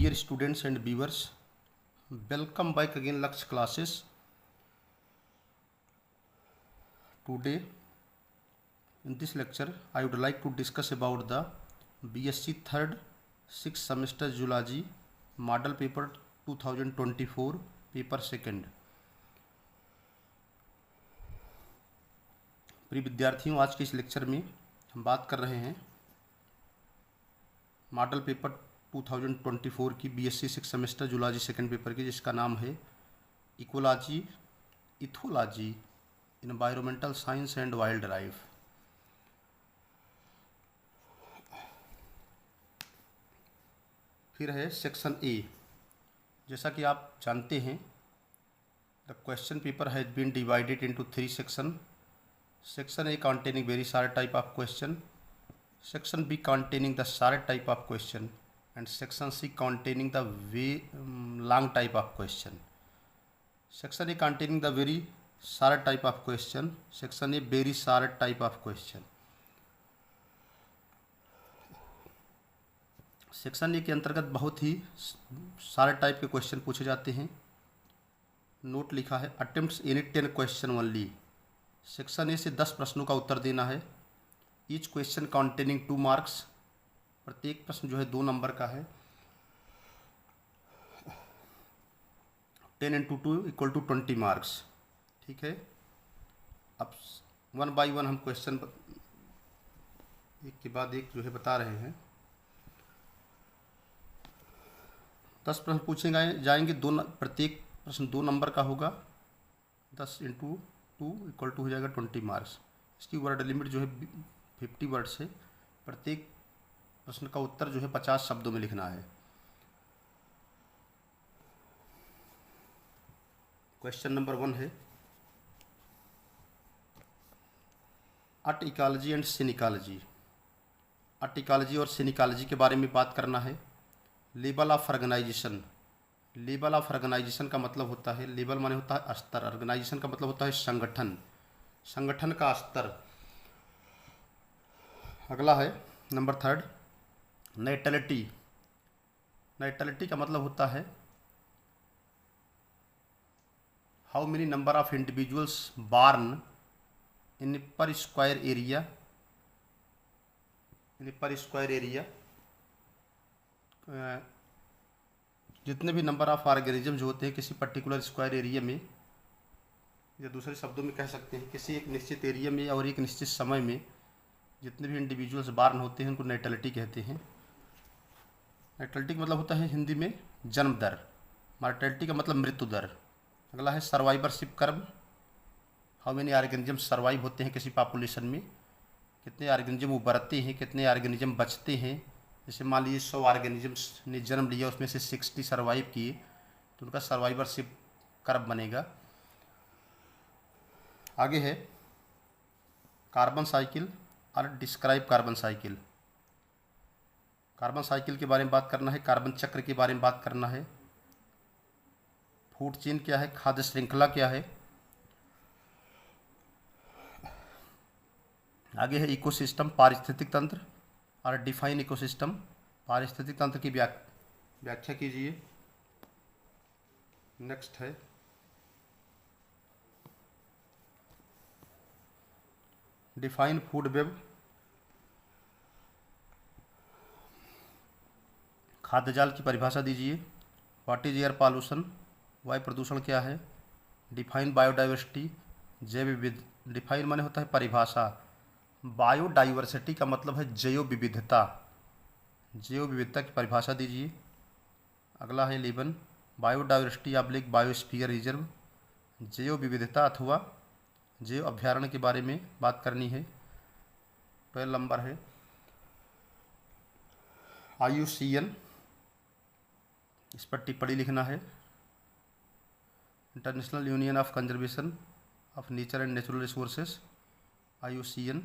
Dear students and viewers, welcome back again Laksh classes. Today in this lecture I would like to discuss about the BSc 3rd 6th semester Zoology model paper 2024 paper 2nd. प्रिय विद्यार्थियों, आज के इस lecture में हम बात कर रहे हैं मॉडल पेपर 2024 की BSc 6 semester zoology second paper की, जिसका नाम है ecology ethology environmental science and wildlife. फिर है सेक्शन ए। जैसा कि आप जानते हैं, the question paper has been divided into 3 section. Section A containing very short type of question, section B containing the short type of question, and section C containing the long type of question. Section A containing the very short type of question, section A very short type of question. Section A के अंतर्गत बहुत ही सारे type के question पूछे जाते हैं। Note लिखा है attempts any 10 question only. Section A से 10 प्रश्नों का उत्तर देना है। Each question containing 2 marks. प्रत्येक प्रश्न जो है 2 नंबर का है। 10 × 2 = 20 मार्क्स। ठीक है। अब 1 बाय 1 हम क्वेश्चन एक के बाद एक जो है बता रहे हैं। 10 प्रश्न पूछे जाएंगे। प्रत्येक प्रश्न 2 नंबर का होगा। 10 × 2 = हो जाएगा 20 मार्क्स। इसकी वर्ड लिमिट जो है 50 वर्ड से। प्रत्येक प्रश्न का उत्तर जो है 50 शब्दों में लिखना है। क्वेश्चन नंबर 1 है autecology and synecology. Autecology और सिनिकोलॉजी के बारे में बात करना है। Level of organization. Level of organization का मतलब होता है, लेवल माने होता है स्तर, ऑर्गेनाइजेशन का मतलब होता है संगठन, संगठन का स्तर। अगला है नंबर 3 नेटलिटी। नेटलिटी का मतलब होता है how many number of individuals born in पर स्क्वायर एरिया, इन पर स्क्वायर एरिया। जितने भी नंबर ऑफ ऑर्गेनिज्म जो होते हैं किसी पर्टिकुलर स्क्वायर एरिया में, या दूसरे शब्दों में कह सकते हैं किसी एक निश्चित एरिया में और एक निश्चित समय में जितने भी इंडिविजुअल्स बार्न होते हैं उनको नेटलिटी कहते हैं। नेटलिटी का मतलब होता है हिंदी में जन्म दर। मॉर्टेलिटी का मतलब मृत्यु दर। अगला है survivorship curve. How many organism survive होते हैं किसी पॉपुलेशन में, कितने ऑर्गेनिज्म उभरते हैं, कितने ऑर्गेनिज्म बचते हैं। जैसे मान लीजिए 100 ऑर्गेनिजम्स ने जन्म लिया, उसमें से 60 सर्वाइव किए तो उनका सर्वाइवरशिप कर्व बनेगा। आगे है कार्बन साइकिल और describe carbon cycle. Carbon cycle के बारे में बात करना है, कार्बन चक्र के बारे में बात करना है। फूड चेन क्या है, खाद्य श्रृंखला क्या है। आगे है इकोसिस्टम, पारिस्थितिक तंत्र और डिफाइन इकोसिस्टम। पारिस्थितिक तंत्र की व्याख्या कीजिए। नेक्स्ट है डिफाइन फूड वेब। खाद्य जाल की परिभाषा दीजिए। व्हाट इज एयर पॉल्यूशन, वायु प्रदूषण क्या है। डिफाइन बायोडाइवर्सिटी, जैव विविध। डिफाइन माने होता है परिभाषा। बायोडाइवर्सिटी का मतलब है जैव विविधता। जैव विविधता की परिभाषा दीजिए। अगला है 11 बायोडाइवर्सिटी / बायोस्फीयर रिजर्व। जैव विविधता अथवा जैव अभ्यारण्य के बारे में बात करनी है। 12 नंबर है IUCN, इस पर टिप्पणी लिखना है। International union of conservation of nature and natural resources, IUCN।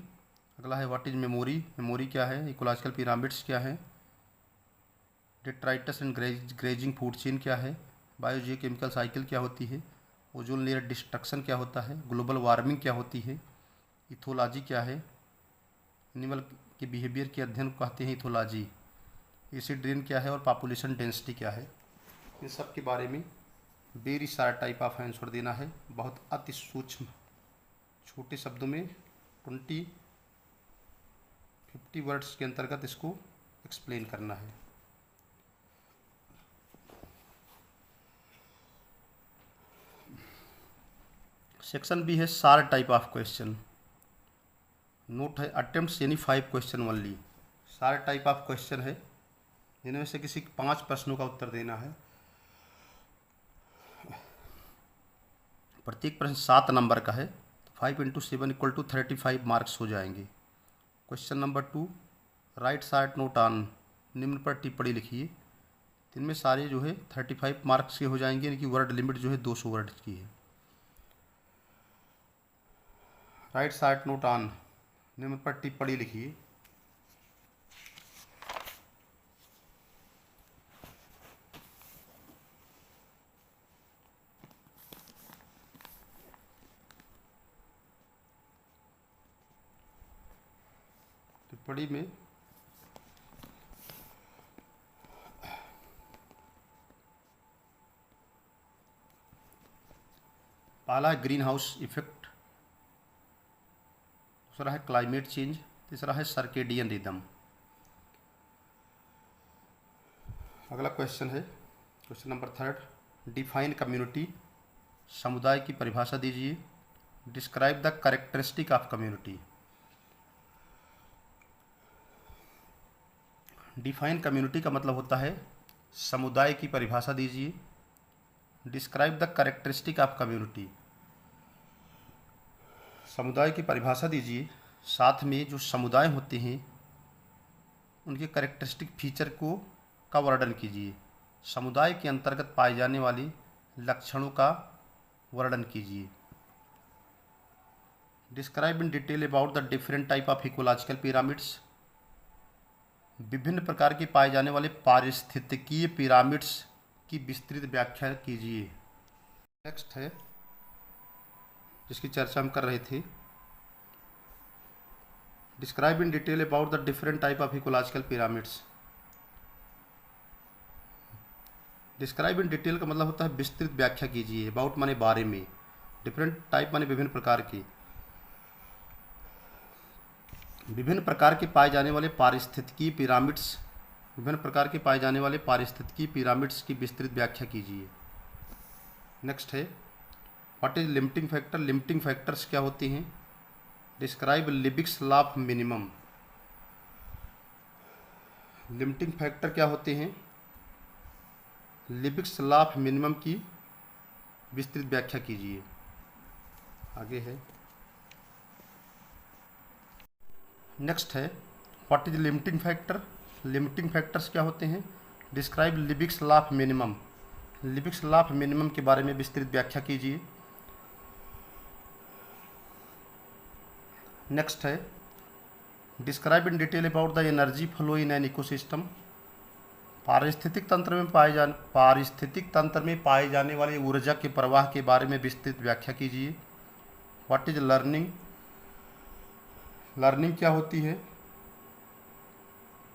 अगला है व्हाट इज मेमोरी। मेमोरी क्या है। इकोलॉजिकल पिरामिड्स क्या है। Detritus and grazing food chain क्या है। बायोजियो केमिकल साइकिल क्या होती है। ओजोन लेयर डिस्ट्रक्शन क्या होता है। ग्लोबल वार्मिंग क्या होती है। इथोलॉजी क्या है। एनिमल के बिहेवियर के अध्ययन को कहते हैं इथोलॉजी। एसिड रेन क्या है और पॉपुलेशन डेंसिटी क्या है, इन सब के बारे में वेरी सारा टाइप ऑफ आंसर देना है। बहुत अति सूक्ष्म छोटे शब्दों में 50 वर्ड्स के अंतर्गत इसको एक्सप्लेन करना है। सेक्शन बी है सार टाइप ऑफ क्वेश्चन। नोट है अटेम्प्ट्स यानी 5 क्वेश्चन ओनली। सारे टाइप ऑफ क्वेश्चन है जिनमें से किसी 5 प्रश्नों का उत्तर देना है। प्रत्येक प्रश्न 7 नंबर का है, 5 × 7 = 35 मार्क्स हो जाएंगे। Question number 2, right short note on, निम्न पर टिप्पणी लिखिए। इनमें सारे जो है 35 मार्क्स के हो जाएंगे, इनकी वर्ड लिमिट जो है 200 वर्ड की है। राइट शार्ट नोट ऑन, निम्न पर टिप्पणी लिखिए। टिप्पणी में पहला ग्रीन हाउस इफेक्ट, दूसरा है क्लाइमेट चेंज, तीसरा है सर्केडियन रिदम। अगला क्वेश्चन है क्वेश्चन नंबर 3, डिफाइन कम्युनिटी, समुदाय की परिभाषा दीजिए। Describe the characteristic of community. Define community का मतलब होता है समुदाय की परिभाषा दीजिए। Describe the characteristic of community, समुदाय की परिभाषा दीजिए। साथ में जो समुदाय होते हैं उनके कैरेक्टरिस्टिक फीचर का वर्णन कीजिए। समुदाय के अंतर्गत पाए जाने वाले लक्षणों का वर्णन कीजिए। Describe in detail about the different type of ecological pyramids, विभिन्न प्रकार के पाए जाने वाले पारिस्थितिकीय पिरामिड्स की विस्तृत व्याख्या कीजिए। नेक्स्ट है जिसकी चर्चा हम कर रहे थे, describe in detail about the different type of ecological pyramids. Describe in detail का मतलब होता है विस्तृत व्याख्या कीजिए। अबाउट माने बारे में, डिफरेंट टाइप माने विभिन्न प्रकार के, विभिन्न प्रकार के पाए जाने वाले पारिस्थितिकीय पिरामिड्स, विभिन्न प्रकार के पाए जाने वाले पारिस्थितिकीय पिरामिड्स की विस्तृत व्याख्या कीजिए। नेक्स्ट है what is limiting factor, limiting factors क्या होती हैं। Describe Liebig's law of minimum, limiting factor क्या होते हैं। लिबिक्स लॉ ऑफ मिनिमम की विस्तृत व्याख्या कीजिए। आगे है नेक्स्ट है what is limiting factor, limiting factors क्या होते हैं। Describe Liebig's law of minimum, Liebig's law of minimum के बारे में विस्तृत व्याख्या कीजिए। नेक्स्ट है describe in detail about the energy flow in an ecosystem, पारिस्थितिक तंत्र में पाए जाने वाली ऊर्जा के प्रवाह के बारे में विस्तृत व्याख्या कीजिए। व्हाट इज लर्निंग, लर्निंग क्या होती है।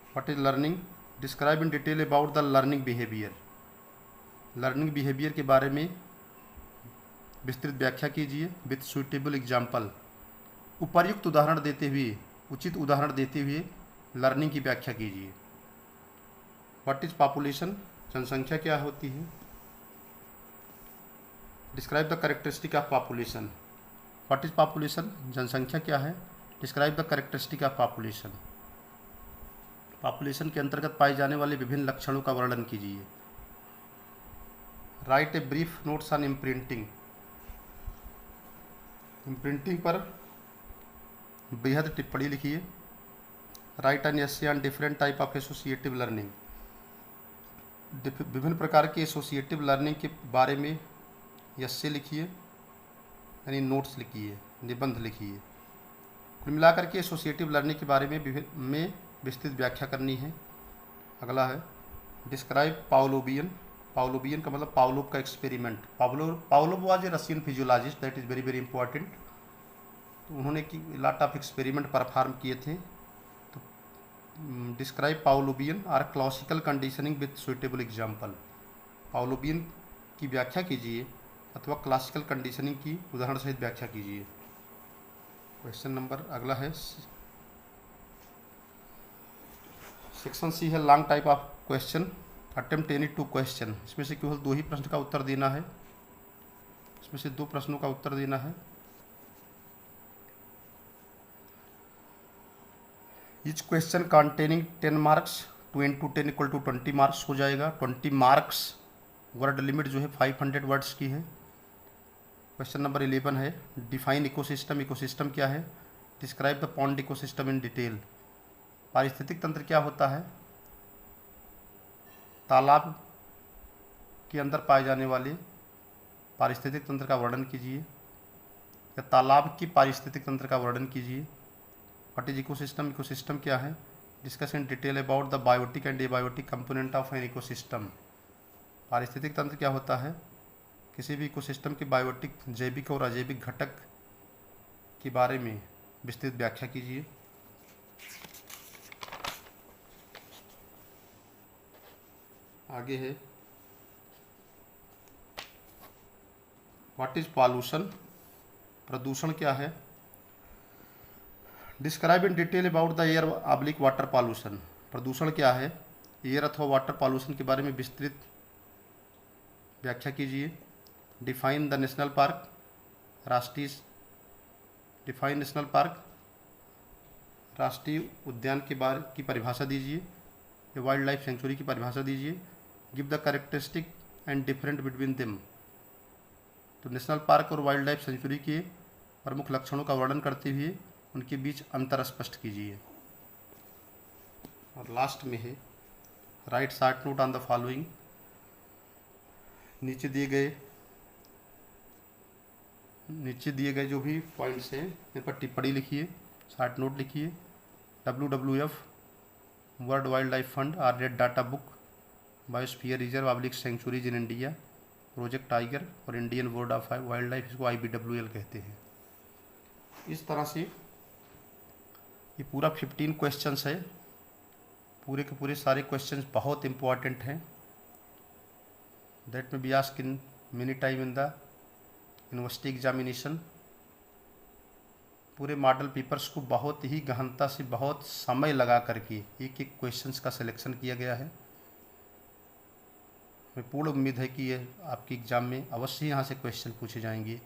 What is learning, describe in detail about the learning behaviour, learning behaviour के बारे में विस्तृत व्याख्या कीजिए विथ सुइटेबल एग्जाम्पल, उपर्युक्त उदाहरण देते हुए, उचित उदाहरण देते हुए लर्निंग की व्याख्या कीजिए। व्हाट इज पॉपुलेशन, जनसंख्या क्या होती है। Describe the characteristic of population, what is population, जनसंख्या क्या है। Describe the characteristic of population, population के अंतर्गत पाए जाने वाले विभिन्न लक्षणों का वर्णन कीजिए। Right a brief notes on imprinting, imprinting पर बेहद टिप्पणी लिखिए। Right an essay on different type of associative learning, विभिन्न प्रकार के एसोसिएटिव लर्निंग के बारे में एसे लिखिए, यानी नोट्स लिखिए, निबंध लिखिए। कुल मिलाकर के एसोसिएटिव लर्निंग के बारे में विस्तृत व्याख्या करनी है। अगला है डिस्क्राइब पावलोवियन, पावलोवियन का मतलब पावलोव का experiment. Pavlov was a Russian physiologist, that is very very important. तो उन्होंने की लॉट ऑफ एक्सपेरिमेंट परफॉर्म किए थे। तो describe Pavlovian or classical conditioning with suitable example. Pavlovian की व्याख्या कीजिए अथवा क्लासिकल कंडीशनिंग की उदाहरण सहित व्याख्या कीजिए। क्वेश्चन नंबर अगला है सेक्शन सी है long type of question, attempt any 2 question. इसमें से केवल 2 ही प्रश्न का उत्तर देना है, इसमें से 2 प्रश्नों का उत्तर देना है। Each question containing 10 marks, 2 × 10 = 20 marks हो जाएगा। 20 मार्क्स, वर्ड लिमिट जो है 500 वर्ड्स की है। क्वेश्चन नंबर 11 है डिफाइन इकोसिस्टम। इकोसिस्टम क्या है? Describe the pond ecosystem in detail. पारिस्थितिक तंत्र क्या होता है? तालाब के अंदर पाए जाने वाले पारिस्थितिक तंत्र का वर्णन कीजिए, या तालाब की पारिस्थितिक तंत्र का वर्णन कीजिए। What is ecosystem? इकोसिस्टम क्या है? Discuss in detail about the biotic and abiotic component of an ecosystem. पारिस्थितिक तंत्र क्या होता है? किसी भी इकोसिस्टम के बायोटिक, जैविक और अजैविक घटक के बारे में विस्तृत व्याख्या कीजिए। आगे है व्हाट इज पॉल्यूशन? प्रदूषण क्या है? Describe in detail about the air oblique water pollution. प्रदूषण क्या है? एयर अथवा वाटर पॉल्यूशन के बारे में विस्तृत व्याख्या कीजिए। Define the national park. Define national park, राष्ट्रीय उद्यान के बारे की परिभाषा दीजिए। वाइल्ड लाइफ सेंचुरी की परिभाषा दीजिए। Give the characteristic and different between them. तो नेशनल पार्क और वाइल्ड लाइफ सेंचुरी के प्रमुख लक्षणों का वर्णन करते हुए उनके बीच अंतर स्पष्ट कीजिए। और लास्ट में है right short note on the following. नीचे दिए गए जो भी पॉइंट्स हैं इन पर टिप्पणी लिखिए, शॉर्ट नोट लिखिए। WWF world wildlife fund or red data book, biosphere reserve oblique sanctuaries in India, project tiger और Indian board of wildlife, इसको IBWL कहते हैं। इस तरह से ये पूरा 15 क्वेश्चंस है। पूरे के पूरे सारे क्वेश्चंस बहुत इंपॉर्टेंट हैं। दैट में be asked in many time in the university examination. पूरे मॉडल पेपर्स को बहुत ही गहनता से, बहुत समय लगा करके एक एक क्वेश्चंस का सिलेक्शन किया गया है। हमें पूर्ण उम्मीद है कि ये आपके एग्ज़ाम में अवश्य यहाँ से क्वेश्चन पूछे जाएंगे।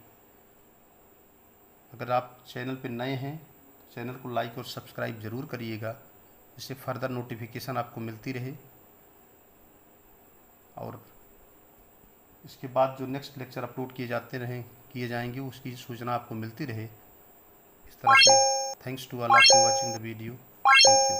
अगर आप चैनल पर नए हैं, चैनल को लाइक और सब्सक्राइब ज़रूर करिएगा, जिससे फर्दर नोटिफिकेशन आपको मिलती रहे। और इसके बाद जो नेक्स्ट लेक्चर अपलोड किए जाएंगे उसकी सूचना आपको मिलती रहे। इस तरह से thanks to all of you watching the video. Thank you.